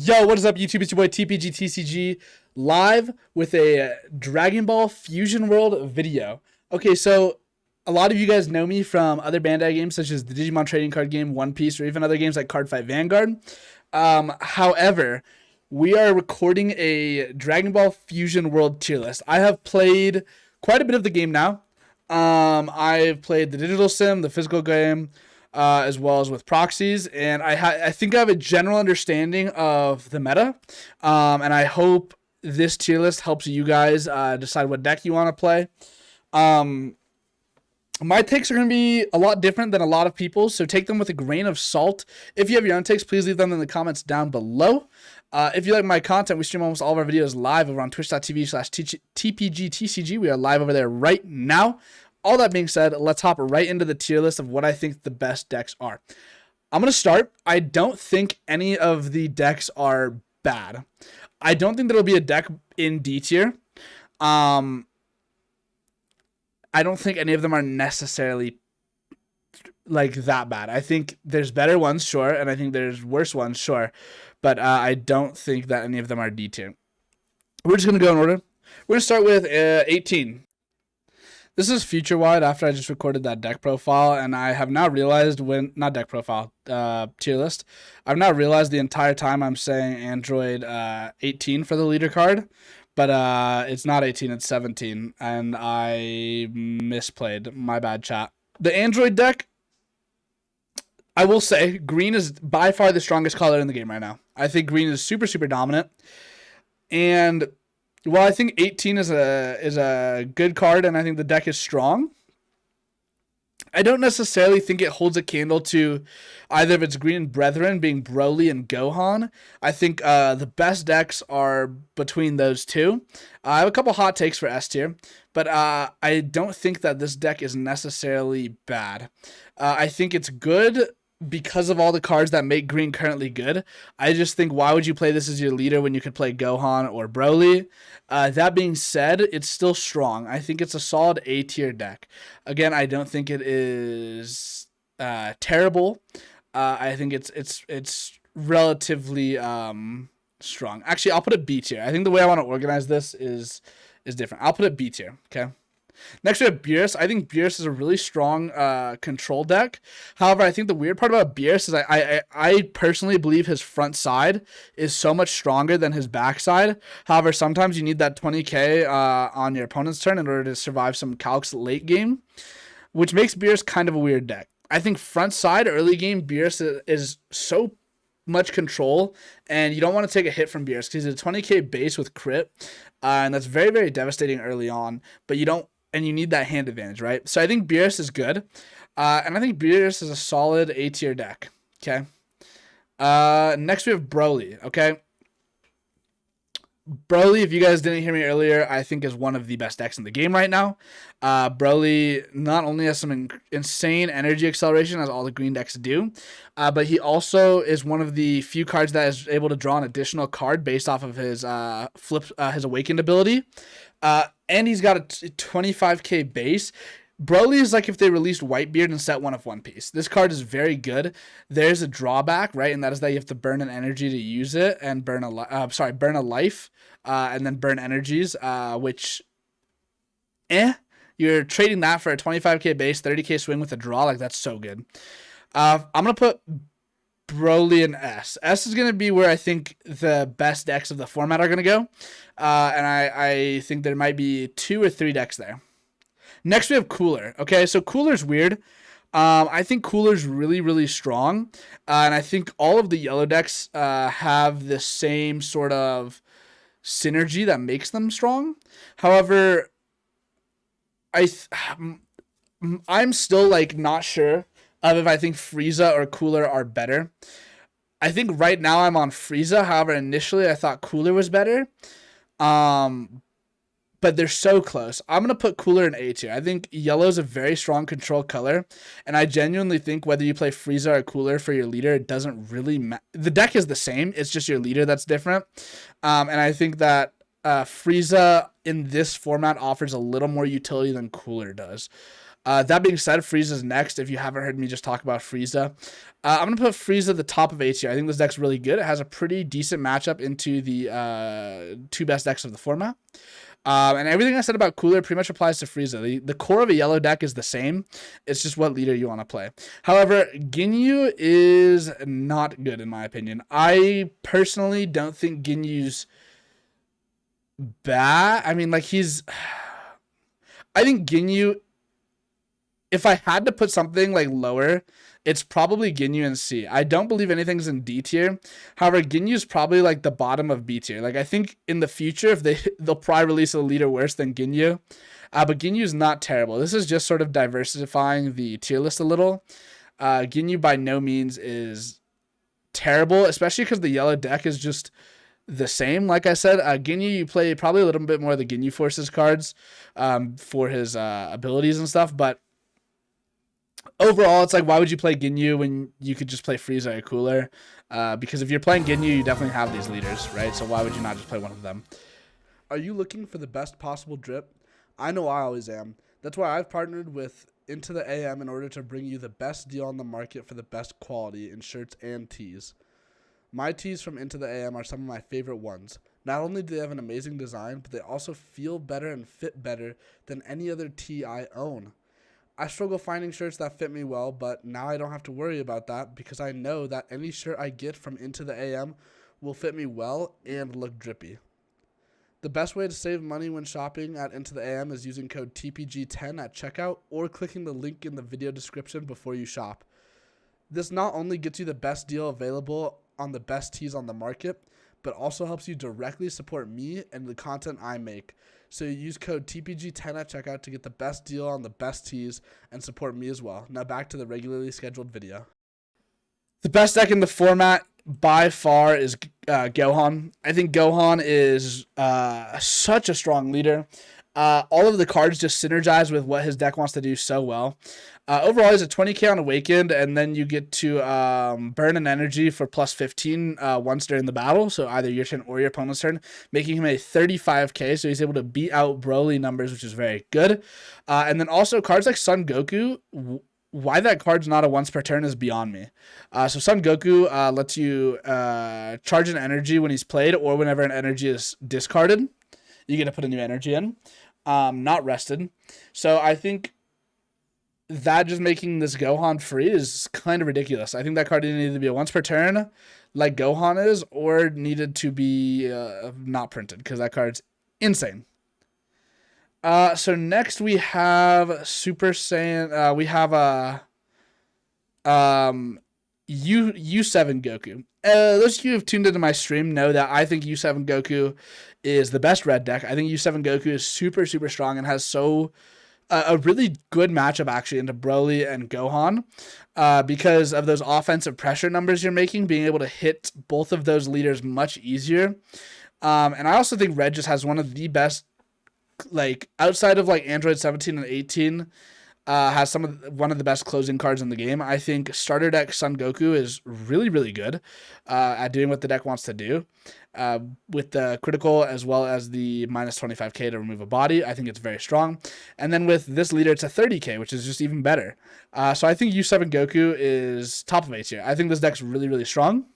Yo, what is up, YouTube? It's your boy TPGTCG live with a Dragon Ball Fusion World video. Okay, so a lot of you guys know me from other Bandai games such as the Digimon trading card game, One Piece, or even other games like Cardfight Vanguard. However, we are recording a Dragon Ball Fusion World tier list. I have played quite a bit of the game now. I've played the digital sim, the physical game, as well as with proxies, and I think I have a general understanding of the meta, and I hope this tier list helps you guys decide what deck you want to play. My takes are going to be a lot different than a lot of people's, so take them with a grain of salt. If you have your own takes, please leave them in the comments down below. If you like my content, we stream almost all of our videos live over on twitch.tv/TPGTCG. We are live over there right now. All that being said, let's hop right into the tier list of what I think the best decks are. I'm going to start. I don't think any of the decks are bad. I don't think there'll be a deck in D tier. I don't think any of them are necessarily like that bad. I think there's better ones, sure, and I think there's worse ones, sure, but I don't think that any of them are D tier. We're just going to go in order. We're going to start with 18. This is future wide after I just recorded that deck profile, and I have now realized not deck profile, tier list. I've now realized the entire time I'm saying Android 18 for the leader card, but it's not 18, it's 17, and I misplayed. My bad, chat. The Android deck, I will say, green is by far the strongest color in the game right now. I think green is super, super dominant, and while I think 18 is a good card, and I think the deck is strong, I don't necessarily think it holds a candle to either of its green brethren being Broly and Gohan. I think the best decks are between those two. I have a couple hot takes for S tier, but I don't think that this deck is necessarily bad. I think it's good because of all the cards that make green currently good. I just think, why would you play this as your leader when you could play Gohan or Broly? That being said, it's still strong. I think it's a solid A tier deck. Again, I don't think it is terrible. I think it's relatively strong. Actually, I'll put it B tier. I think the way I want to organize this is different. I'll put it B tier. Okay. Next we have Beerus. I think Beerus is a really strong control deck. However, I think the weird part about Beerus is I personally believe his front side is so much stronger than his back side. However, sometimes you need that 20k on your opponent's turn in order to survive some calcs late game, which makes Beerus kind of a weird deck. I think front side early game Beerus is so much control, and you don't want to take a hit from Beerus because he's a 20k base with crit, and that's very, very devastating early on, but you don't. And you need that hand advantage, right? So I think Beerus is good. And I think Beerus is a solid A tier deck. Okay. Next we have Broly. Okay. Broly, if you guys didn't hear me earlier, I think is one of the best decks in the game right now. Broly not only has some insane energy acceleration, as all the green decks do, but he also is one of the few cards that is able to draw an additional card based off of his his awakened ability. And he's got a 25k base. Broly is like if they released Whitebeard and set one of One Piece. This card is very good. There's a drawback, right? And that is that you have to burn an energy to use it and burn a life, and then burn energies, which, you're trading that for a 25k base, 30k swing with a draw. Like, that's so good. I'm gonna put Broly and S. S is going to be where I think the best decks of the format are going to go. And I think there might be 2 or 3 decks there. Next, we have Cooler. Okay, so Cooler's weird. I think Cooler's really, really strong. And I think all of the yellow decks have the same sort of synergy that makes them strong. However, I'm still like not sure of if I think Frieza or Cooler are better. I think right now I'm on Frieza. However, initially I thought Cooler was better. But they're so close. I'm going to put Cooler in A tier. I think yellow is a very strong control color. And I genuinely think whether you play Frieza or Cooler for your leader, it doesn't really matter. The deck is the same. It's just your leader that's different. And I think that Frieza in this format offers a little more utility than Cooler does. That being said, Frieza's next. If you haven't heard me just talk about Frieza, I'm going to put Frieza at the top of A tier. I think this deck's really good. It has a pretty decent matchup into the 2 best decks of the format. And everything I said about Cooler pretty much applies to Frieza. The core of a yellow deck is the same. It's just what leader you want to play. However, Ginyu is not good in my opinion. I personally don't think Ginyu's bad. I mean, like I think Ginyu, if I had to put something like lower, it's probably Ginyu in C. I don't believe anything's in D tier. However, Ginyu's probably like the bottom of B tier. Like I think in the future, if they'll probably release a leader worse than Ginyu. But Ginyu's not terrible. This is just sort of diversifying the tier list a little. Ginyu by no means is terrible, especially because the yellow deck is just the same. Like I said, Ginyu, you play probably a little bit more of the Ginyu Forces cards for his abilities and stuff, but overall, it's like, why would you play Ginyu when you could just play Frieza or Cooler? Because if you're playing Ginyu, you definitely have these leaders, right? So why would you not just play one of them? Are you looking for the best possible drip? I know I always am. That's why I've partnered with Into the AM in order to bring you the best deal on the market for the best quality in shirts and tees. My tees from Into the AM are some of my favorite ones. Not only do they have an amazing design, but they also feel better and fit better than any other tee I own. I struggle finding shirts that fit me well, but now I don't have to worry about that because I know that any shirt I get from Into the AM will fit me well and look drippy. The best way to save money when shopping at Into the AM is using code TPG10 at checkout or clicking the link in the video description before you shop. This not only gets you the best deal available on the best tees on the market, but also helps you directly support me and the content I make. So you use code TPG10 at checkout to get the best deal on the best tees and support me as well. Now back to the regularly scheduled video. The best deck in the format by far is Gohan. I think Gohan is such a strong leader. All of the cards just synergize with what his deck wants to do so well. Overall, he's a 20k on Awakened, and then you get to burn an energy for plus 15 once during the battle, so either your turn or your opponent's turn, making him a 35k, so he's able to beat out Broly numbers, which is very good. And then also cards like Son Goku, why that card's not a once per turn is beyond me. So Son Goku lets you charge an energy when he's played or whenever an energy is discarded. You get to put a new energy in, not rested. So I think that just making this Gohan free is kind of ridiculous. I think that card didn't need to be a once per turn like Gohan is, or needed to be not printed because that card's insane. So next we have Super Saiyan. We have U7 Goku. Those of you who have tuned into my stream know that I think U7 Goku is the best red deck. I think U7 Goku is super, super strong and has a really good matchup actually into Broly and Gohan because of those offensive pressure numbers you're making, being able to hit both of those leaders much easier. And I also think red just has one of the best, like outside of like Android 17 and 18, has one of the best closing cards in the game. I think starter deck Son Goku is really, really good at doing what the deck wants to do. With the critical as well as the minus 25k to remove a body, I think it's very strong. And then with this leader, it's a 30k, which is just even better. So I think U7 Goku is top of A tier. I think this deck's really, really strong.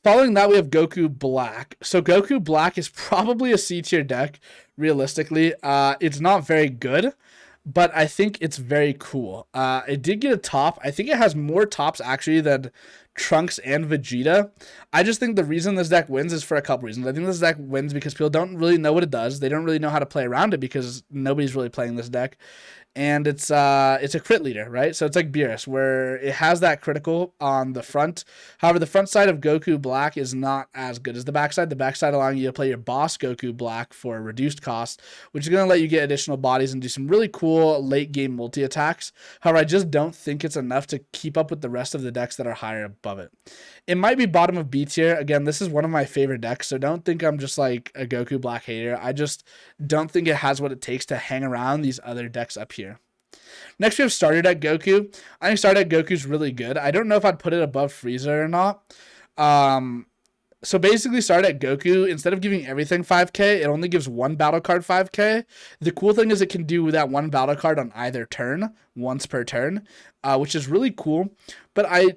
Following that, we have Goku Black. So Goku Black is probably a C tier deck, realistically. It's not very good, but I think it's very cool. It did get a top. I think it has more tops actually than Trunks and Vegeta. I just think the reason this deck wins is for a couple reasons. I think this deck wins because people don't really know what it does. They don't really know how to play around it because nobody's really playing this deck. And it's a crit leader, right? So it's like Beerus, where it has that critical on the front. However, the front side of Goku Black is not as good as the backside. The backside allowing you to play your boss Goku Black for a reduced cost, which is going to let you get additional bodies and do some really cool late game multi-attacks. However, I just don't think it's enough to keep up with the rest of the decks that are higher above it. It might be bottom of B tier. Again, this is one of my favorite decks, so don't think I'm just like a Goku Black hater. I just don't think it has what it takes to hang around these other decks up here. Next, we have starter deck Goku. I think starter deck Goku's really good. I don't know if I'd put it above Frieza or not. So basically, start at Goku. Instead of giving everything 5k, it only gives one battle card 5k. The cool thing is it can do that one battle card on either turn, once per turn, which is really cool. But a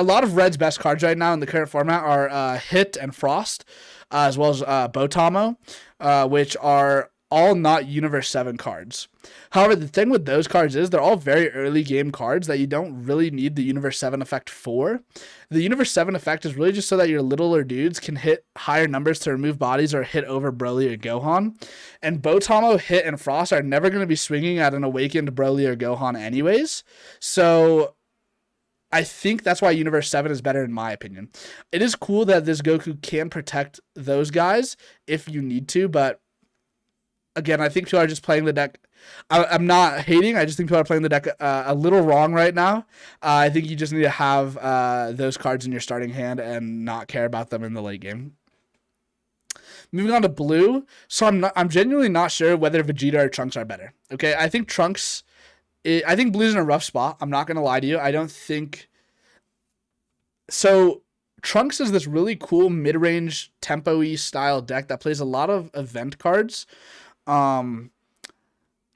lot of Red's best cards right now in the current format are Hit and Frost, as well as Botamo, which are all not Universe 7 cards. However, the thing with those cards is they're all very early game cards that you don't really need the Universe 7 effect for. The Universe 7 effect is really just so that your littler dudes can hit higher numbers to remove bodies or hit over Broly or Gohan. And Botamo, Hit, and Frost are never going to be swinging at an awakened Broly or Gohan anyways. So I think that's why Universe 7 is better in my opinion. It is cool that this Goku can protect those guys if you need to, but again, I think people are just playing the deck. I'm not hating. I just think people are playing the deck a little wrong right now. I think you just need to have those cards in your starting hand and not care about them in the late game. Moving on to blue. So I'm genuinely not sure whether Vegeta or Trunks are better. Okay, I think I think blue's in a rough spot. I'm not going to lie to you. I don't think... So Trunks is this really cool mid-range tempo-y style deck that plays a lot of event cards. And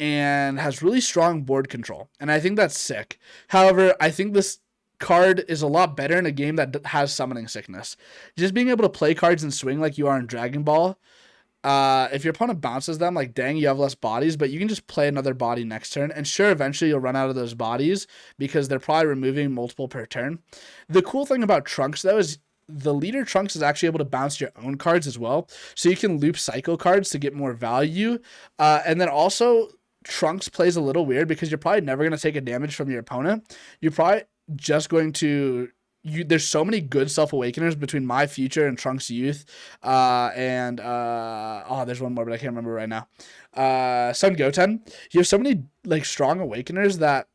has really strong board control. And I think that's sick. However, I think this card is a lot better in a game that has summoning sickness. Just being able to play cards and swing like you are in Dragon Ball. If your opponent bounces them, like, dang, you have less bodies, but you can just play another body next turn. And sure, eventually you'll run out of those bodies because they're probably removing multiple per turn. The cool thing about Trunks, though, is the leader Trunks is actually able to bounce your own cards as well. So you can loop cycle cards to get more value. And then also, Trunks plays a little weird because you're probably never going to take a damage from your opponent. You're probably just going to... there's so many good self-awakeners between My Future and Trunks Youth. There's one more, but I can't remember right now. Son Goten. You have so many like strong awakeners that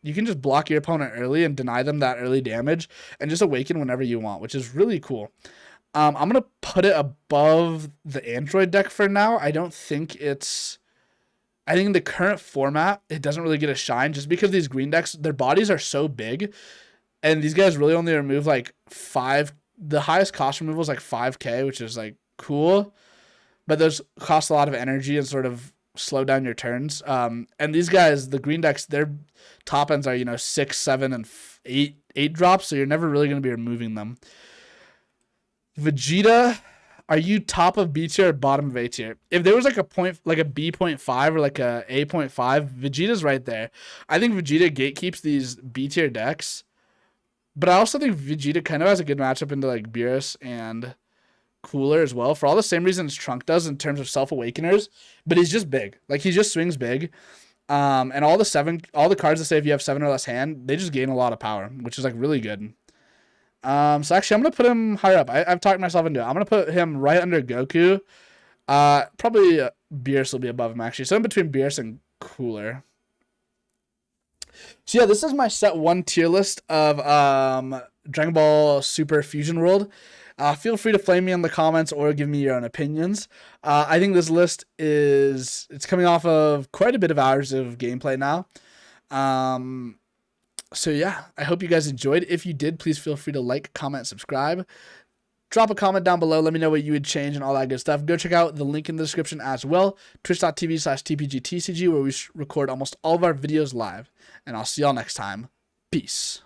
you can just block your opponent early and deny them that early damage and just awaken whenever you want, which is really cool. I'm going to put it above the Android deck for now. I think in the current format, it doesn't really get a shine just because these green decks, their bodies are so big. And these guys really only remove like 5. The highest cost removal is like 5k, which is like cool. But those cost a lot of energy and sort of slow down your turns. And these guys, the green decks, their top ends are, 6, 7, and 8 drops. So you're never really going to be removing them. Vegeta, are you top of B tier or bottom of A tier? If there was like a B.5 or like a A.5, Vegeta's right there. I think Vegeta gatekeeps these B tier decks. But I also think Vegeta kind of has a good matchup into like Beerus and Cooler as well, for all the same reasons Trunk does in terms of self-awakeners, but he's just big. Like, he just swings big. And all the cards that say if you have 7 or less hand, they just gain a lot of power, which is like really good. So actually I'm going to put him higher up. I've talked myself into it. I'm going to put him right under Goku. Probably Beerus will be above him actually. So in between Beerus and Cooler. So yeah, this is my set 1 tier list of Dragon Ball Super Fusion World. Feel free to flame me in the comments or give me your own opinions. I think this list it's coming off of quite a bit of hours of gameplay now. So yeah, I hope you guys enjoyed. If you did, please feel free to like, comment, subscribe. Drop a comment down below. Let me know what you would change and all that good stuff. Go check out the link in the description as well. Twitch.tv/TPGTCG, where we record almost all of our videos live. And I'll see y'all next time. Peace.